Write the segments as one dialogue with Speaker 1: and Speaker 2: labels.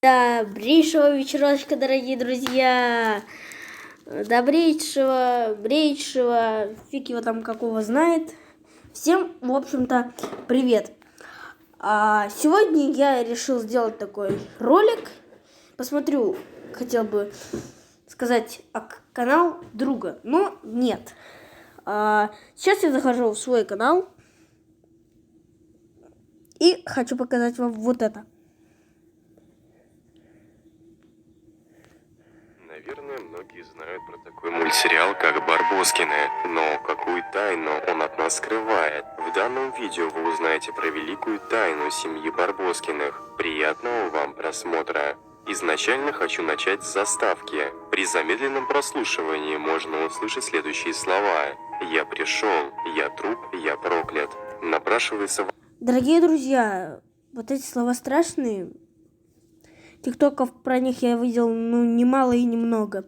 Speaker 1: Добрейшего вечерочка, дорогие друзья! Добрейшего, фиг его там какого знает. Всем, в общем-то, привет! Сегодня я решил сделать такой ролик. Посмотрю, хотел бы сказать, канал друга, но нет. Сейчас я захожу в свой канал и хочу показать вам вот это.
Speaker 2: Наверное, многие знают про такой мультсериал, как «Барбоскины», но какую тайну он от нас скрывает? В данном видео вы узнаете про великую тайну семьи Барбоскиных. Приятного вам просмотра! Изначально хочу начать с заставки. При замедленном прослушивании можно услышать следующие слова: «Я пришел, я труп, я проклят». Напрашивается...
Speaker 1: Дорогие друзья, вот эти слова страшные. Тиктоков про них я видел, немало и немного.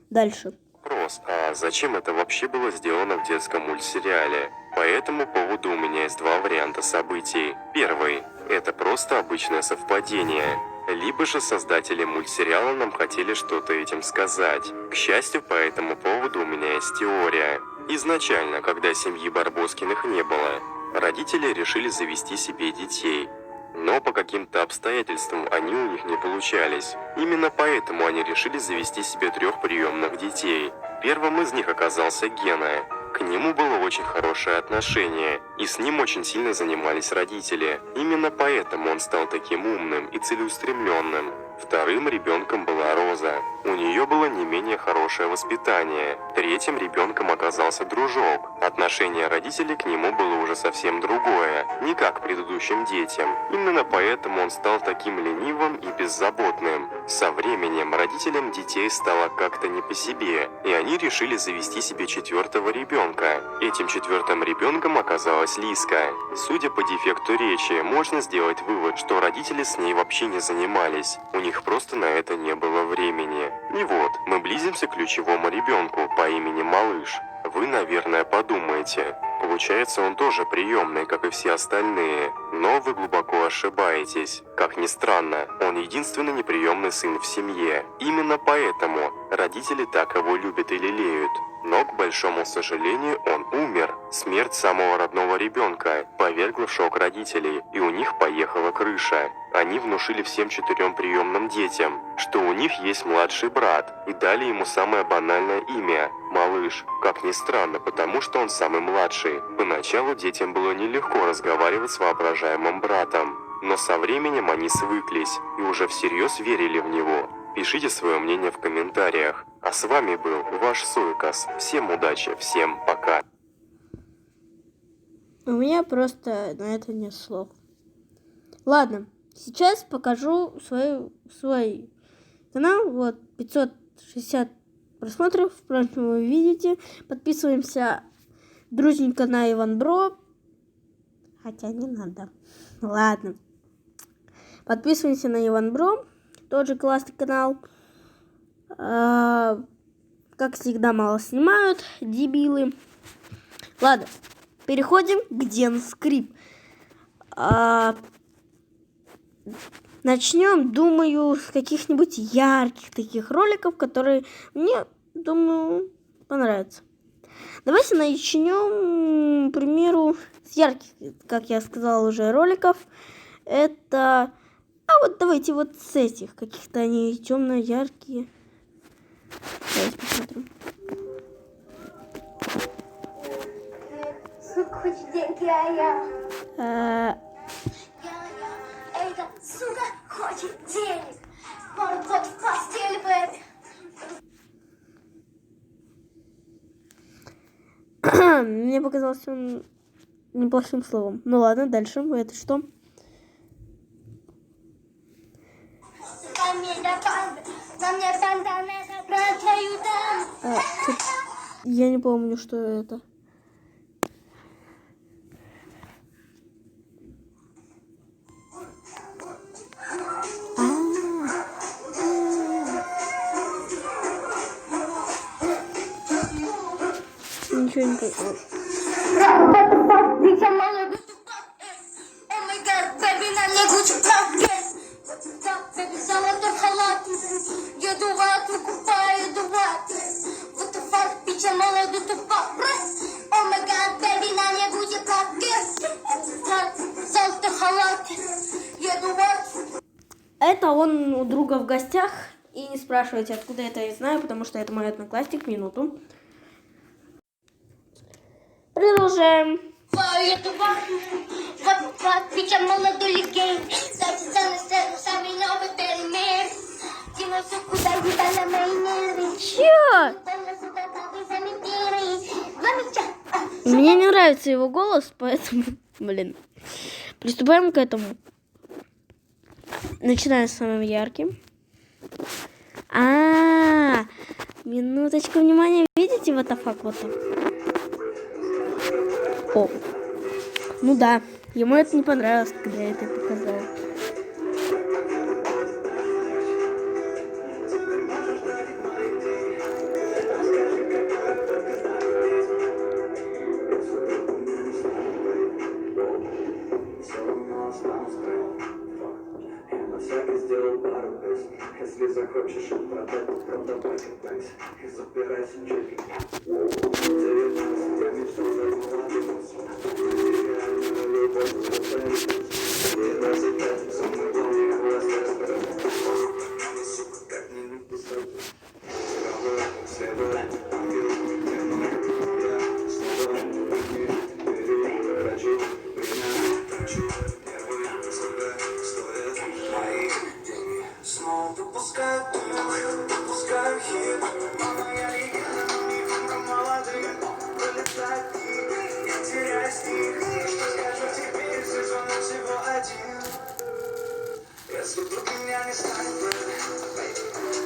Speaker 1: Дальше.
Speaker 2: Вопрос: а зачем это вообще было сделано в детском мультсериале? По этому поводу у меня есть два варианта событий. Первый – это просто обычное совпадение. Либо же создатели мультсериала нам хотели что-то этим сказать. К счастью, по этому поводу у меня есть теория. Изначально, когда семьи Барбоскиных не было, родители решили завести себе детей. Но по каким-то обстоятельствам они у них не получались. Именно поэтому они решили завести себе 3 приемных детей. Первым из них оказался Гена. К нему было очень хорошее отношение, и с ним очень сильно занимались родители. Именно поэтому он стал таким умным и целеустремленным. Вторым ребенком была Роза. У нее было не менее хорошее воспитание. Третьим ребенком оказался Дружок. Отношение родителей к нему было уже совсем другое, не как к предыдущим детям. Именно поэтому он стал таким ленивым и беззаботным. Со временем родителям детей стало как-то не по себе, и они решили завести себе 4-го ребенка. Этим 4-м ребенком оказалась Лиска. Судя по дефекту речи, можно сделать вывод, что родители с ней вообще не занимались. У них просто на это не было времени. И вот, мы близимся к ключевому ребенку по имени Малыш. Вы, наверное, подумаете, получается, он тоже приемный, как и все остальные. Но вы глубоко ошибаетесь. Как ни странно, он единственный неприемный сын в семье. Именно поэтому родители так его любят и лелеют. Но, к большому сожалению, он умер. Смерть самого родного ребенка повергла в шок родителей, и у них поехала крыша. Они внушили всем 4 приемным детям, что у них есть младший брат, и дали ему самое банальное имя – Малыш. Как ни странно, потому что он самый младший. Поначалу детям было нелегко разговаривать с воображаемым братом, но со временем они свыклись и уже всерьез верили в него. Пишите свое мнение в комментариях. А с вами был ваш Сойкас. Всем удачи, всем пока.
Speaker 1: У меня просто на это нет слов. Ладно, сейчас покажу свой канал. Вот, 560 просмотров. Впрочем, вы видите. Подписываемся дружненько на Иван Бро. Хотя не надо. Ладно. Подписываемся на Иван Бро. Тоже классный канал. Как всегда, мало снимают, дебилы. Ладно, переходим к Денскрип. Начнем, думаю, с каких-нибудь ярких таких роликов, которые мне, думаю, понравятся. Давайте начнем, к примеру, с ярких, как я сказала уже, роликов. Это... вот давайте вот с этих, каких-то они темно-яркие. Давайте посмотрим.
Speaker 3: Сука хочет деньги, а я... Эта сука хочет денег. Вот в постель, бэби.
Speaker 1: Мне показалось он неплохим словом. Ну ладно, дальше. Это что? Я не помню, что это. Ничего не понимаю.
Speaker 3: Oh my god, baby, на мне куча прогресс. еду в ату, купаю, иду в ату. Вот the fuck, пича молоду тупа. О май гад, бэби, на мне будет плакать. Солнце халаты, еду в ату.
Speaker 1: Это он у друга в гостях. И не спрашивайте, откуда это я знаю, потому что это мой одноклассник. Минуту. Продолжаем.
Speaker 3: Еду в ату. Вот the fuck, пича молоду легей. Зайти за нас, сами новый перемер. Тимо суку, дай еда на мои нервы.
Speaker 1: Чё? Мне не нравится его голос, поэтому, блин. Приступаем к этому. Начинаем с самым ярким. Минуточку внимания. Видите, вот так вот. О. Ну да. Ему это не понравилось, когда я это показала.
Speaker 4: Сделал пару тест. Если захочешь их продать, продавай катайся и забирайся чеки. 19, я мечтал заниматься. Нереальная любовь, не 25, самый главный хвост. Сука, как не написать. Слева, снова выпускаю дух, выпускаю хит. Мама, я легенда, но не выбор молодых. Вылетает пик, я теряю стих. Что скажу теперь, сезон всего один. Если вдруг меня не станет,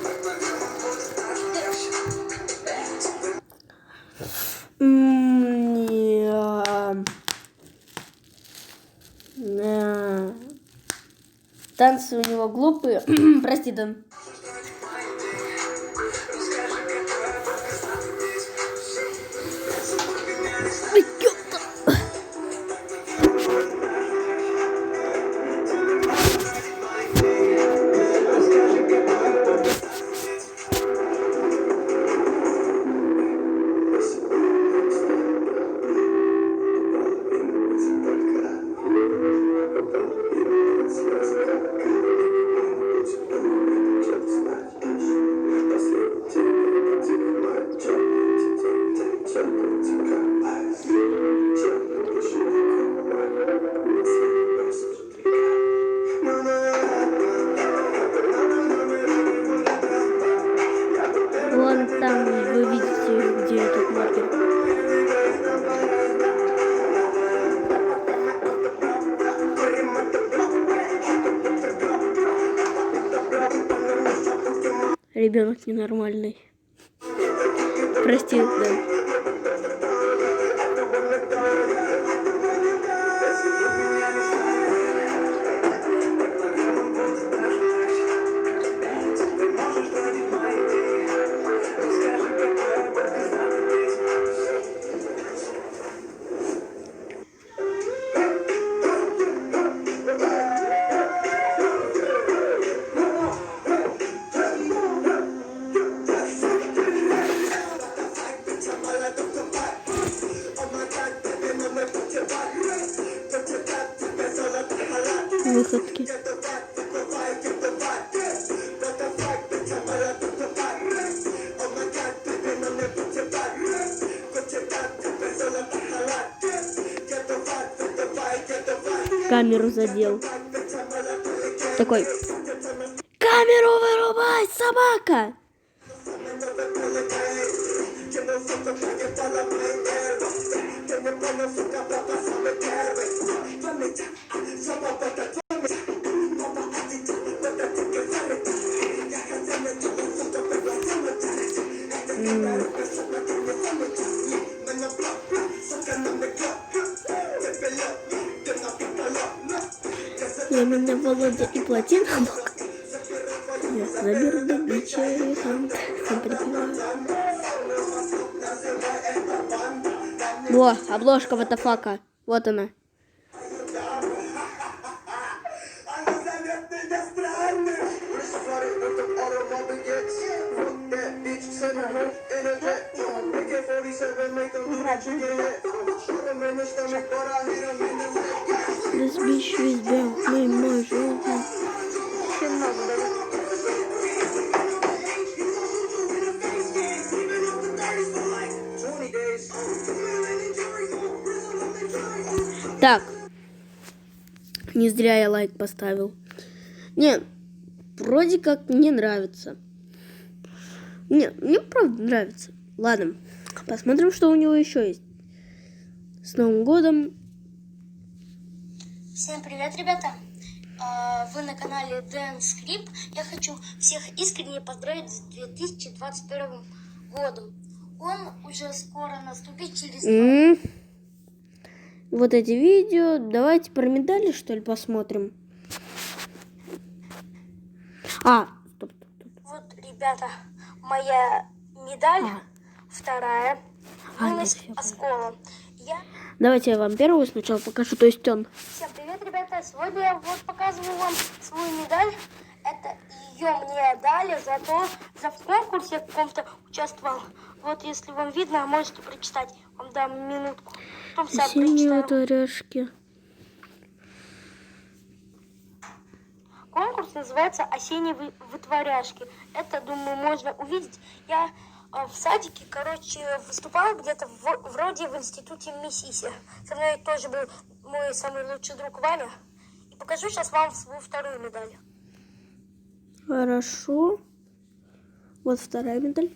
Speaker 4: так, наверное, будет
Speaker 1: так. Танцы у него глупые. Прости, Дэн. Вон там вы видите, где этот маркер. Ребенок ненормальный. Прости, да. Выходки. Камеру задел. Такой. Камеру вырубай, собака! Я меня Володя и плотина. Я заберу добычу и сам припеваю. Во, обложка ватафака. Вот она.
Speaker 4: with the automobile jets. Fuck that bitch, send her in a jet. AK-47, make them do that chicken head. Shoot him in the stomach, but I hit him in the leg.
Speaker 1: This bitch is built my motion.
Speaker 3: Очень много, да?
Speaker 4: 20 days.
Speaker 1: Так. Не зря я лайк поставил. Не, вроде как мне нравится. Не, мне правда нравится. Ладно, посмотрим, что у него еще есть. С Новым годом.
Speaker 3: Всем привет, ребята! Вы на канале Dance Script. Я хочу всех искренне поздравить с 2021 годом. Он уже скоро наступит через 2
Speaker 1: Вот эти видео. Давайте про медали, что ли, посмотрим. Стоп.
Speaker 3: Вот, ребята, моя медаль, вторая, юность
Speaker 1: нет, я
Speaker 3: Оскола.
Speaker 1: Давайте я вам первую сначала покажу. То есть он.
Speaker 3: Всем привет, ребята! Сегодня я вот показываю вам свою медаль. Это ее мне дали за в конкурсе каком-то участвовал. Вот, если вам видно, можете прочитать. Вам дам минутку. Потом сам
Speaker 1: Синие
Speaker 3: прочитаю.
Speaker 1: орешки.
Speaker 3: Конкурс называется «Осенние вытворяшки». Это, думаю, можно увидеть. Я в садике, выступала где-то вроде в институте Миссиси. Со мной тоже был мой самый лучший друг Ваня. И покажу сейчас вам свою вторую медаль.
Speaker 1: Хорошо. Вот вторая медаль.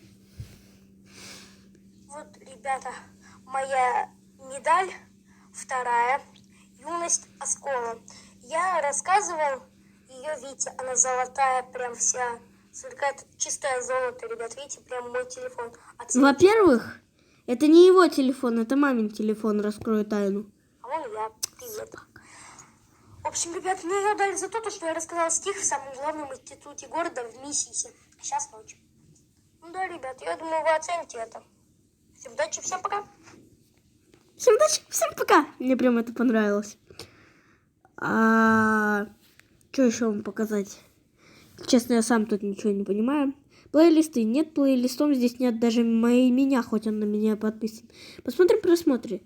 Speaker 3: Вот, ребята, моя медаль, вторая, юность Оскола. Я рассказывал ее, видите, она золотая, прям вся, сверкает чистое золото, ребят, видите, прям мой телефон.
Speaker 1: Во-первых, это не его телефон, это мамин телефон, раскрою тайну.
Speaker 3: А вон я, привет. В общем, ребят, мне ее дали за то, что я рассказал стих в самом главном институте города в Миссиси. Сейчас ночь. Ну да, ребят, я думаю, вы оцените это. Всем удачи, всем пока.
Speaker 1: Всем удачи, всем пока. Мне прям это понравилось. Что еще вам показать? Честно, я сам тут ничего не понимаю. Плейлисты. Нет плейлистов, здесь нет даже меня, хоть он на меня подписан. Посмотрим просмотры.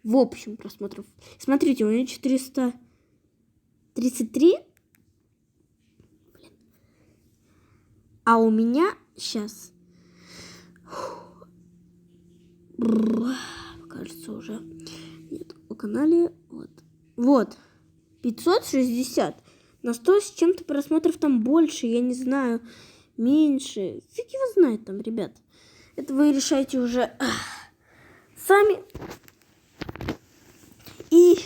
Speaker 1: В общем, просмотров. Смотрите, у меня 433. Блин. А у меня сейчас... Кажется, уже нет по канале. Вот. 560. На 100 с чем-то просмотров там больше, я не знаю, меньше. Фиг его знает там, ребят. Это вы решаете уже сами. И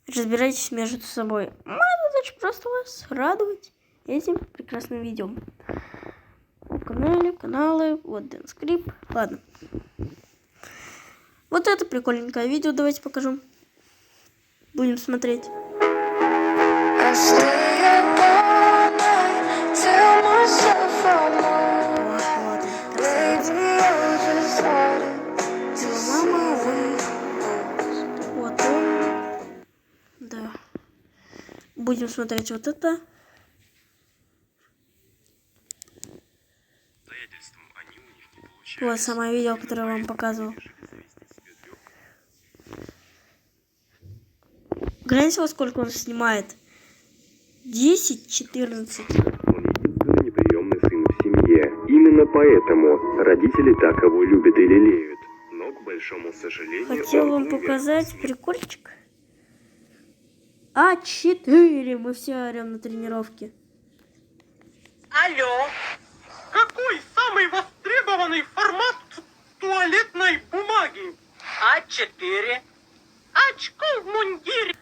Speaker 1: разбирайтесь между собой. Моя задача просто вас радовать этим прекрасным видео. Каналы, вот Dance Script. Ладно. Вот это прикольненькое видео, давайте покажу. Будем смотреть. Вот он. Да. Будем смотреть вот это. Вот самое видео, которое я вам показывал. Гляньте, во сколько он снимает. 10-14.
Speaker 2: Он единственный неприемный сын в семье. Именно поэтому родители так его любят и лелеют. Но, к большому сожалению,
Speaker 1: Хотел
Speaker 2: он
Speaker 1: вам
Speaker 2: умер.
Speaker 1: показать прикольчик. А4. Мы все орем на тренировке.
Speaker 5: Алло, какой самый востребованный формат туалетной бумаги? А4. Очко в мундире.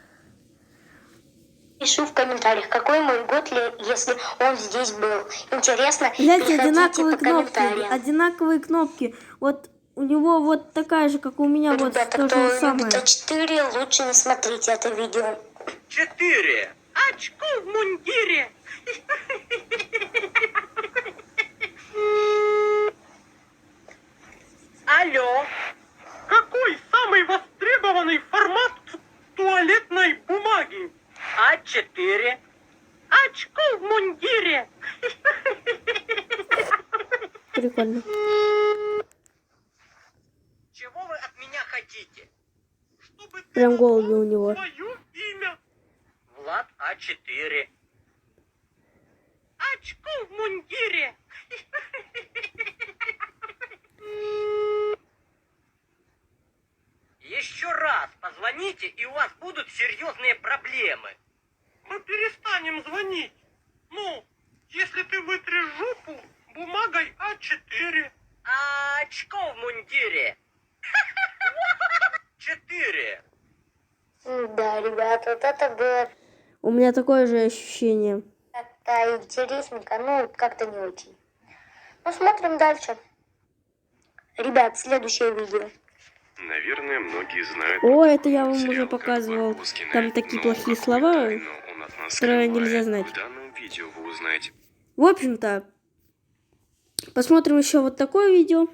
Speaker 3: Пишу в комментариях, какой мой год, если он здесь был. Интересно,
Speaker 1: Гляньте,
Speaker 3: переходите
Speaker 1: одинаковые
Speaker 3: по
Speaker 1: кнопки.
Speaker 3: комментариям.
Speaker 1: Одинаковые кнопки. Вот у него вот такая же, как у меня. Вот
Speaker 3: Ребята,
Speaker 1: то
Speaker 3: кто
Speaker 1: же самое.
Speaker 3: любит А4, лучше не смотрите это видео.
Speaker 5: 4. Очко в мундире. Алло, какой самый востребованный формат туалетной бумаги? А4. Очко в
Speaker 1: прикольно.
Speaker 5: Чего вы от меня хотите? Чтобы ты
Speaker 1: Прям голуби
Speaker 5: назвал
Speaker 1: у него.
Speaker 5: свое имя. Влад А4. Очко в мундире. Еще раз позвоните, и у вас будут серьезные проблемы. Мы перестанем звонить. Ну, если ты вытрешь жопу бумагой А4. А очко в мундире. 4.
Speaker 3: Да, ребят, вот это было
Speaker 1: У меня такое же ощущение.
Speaker 3: как-то интересненько, ну, как-то не очень. Ну, смотрим дальше. Ребят, следующее видео.
Speaker 2: Наверное, многие знают.
Speaker 1: О, это я вам
Speaker 2: сериал
Speaker 1: уже
Speaker 2: «Как
Speaker 1: показывал.
Speaker 2: Барбоскины»,
Speaker 1: Там такие
Speaker 2: но
Speaker 1: плохие
Speaker 2: какую
Speaker 1: слова,
Speaker 2: тайну он от нас
Speaker 1: которые
Speaker 2: скрывает,
Speaker 1: нельзя знать.
Speaker 2: в данном видео вы узнаете.
Speaker 1: В общем-то, посмотрим еще вот такое видео.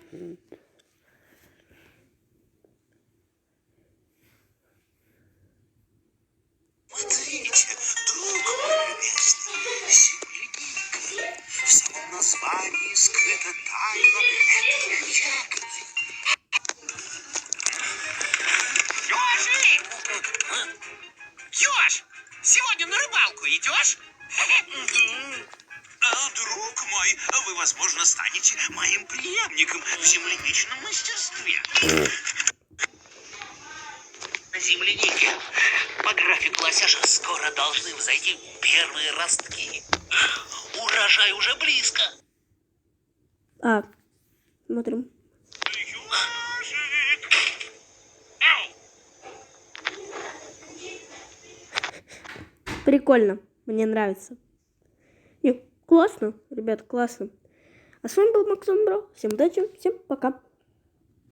Speaker 4: Смотрите, друг мой любезный, земляника. В самом названии скрыта тайна этой ягоды.
Speaker 6: Ёжик! Ёж, сегодня на рыбалку идешь?
Speaker 4: Друг мой, вы, возможно, станете моим преемником в земляничном мастерстве.
Speaker 6: Земляники, по графику лосяша скоро должны взойти первые ростки. Урожай уже близко.
Speaker 1: Смотрим.
Speaker 6: Ёжик! Ау!
Speaker 1: Прикольно. Мне нравится. И классно, ребят, классно. А с вами был Максон Бро. Всем удачи, всем пока.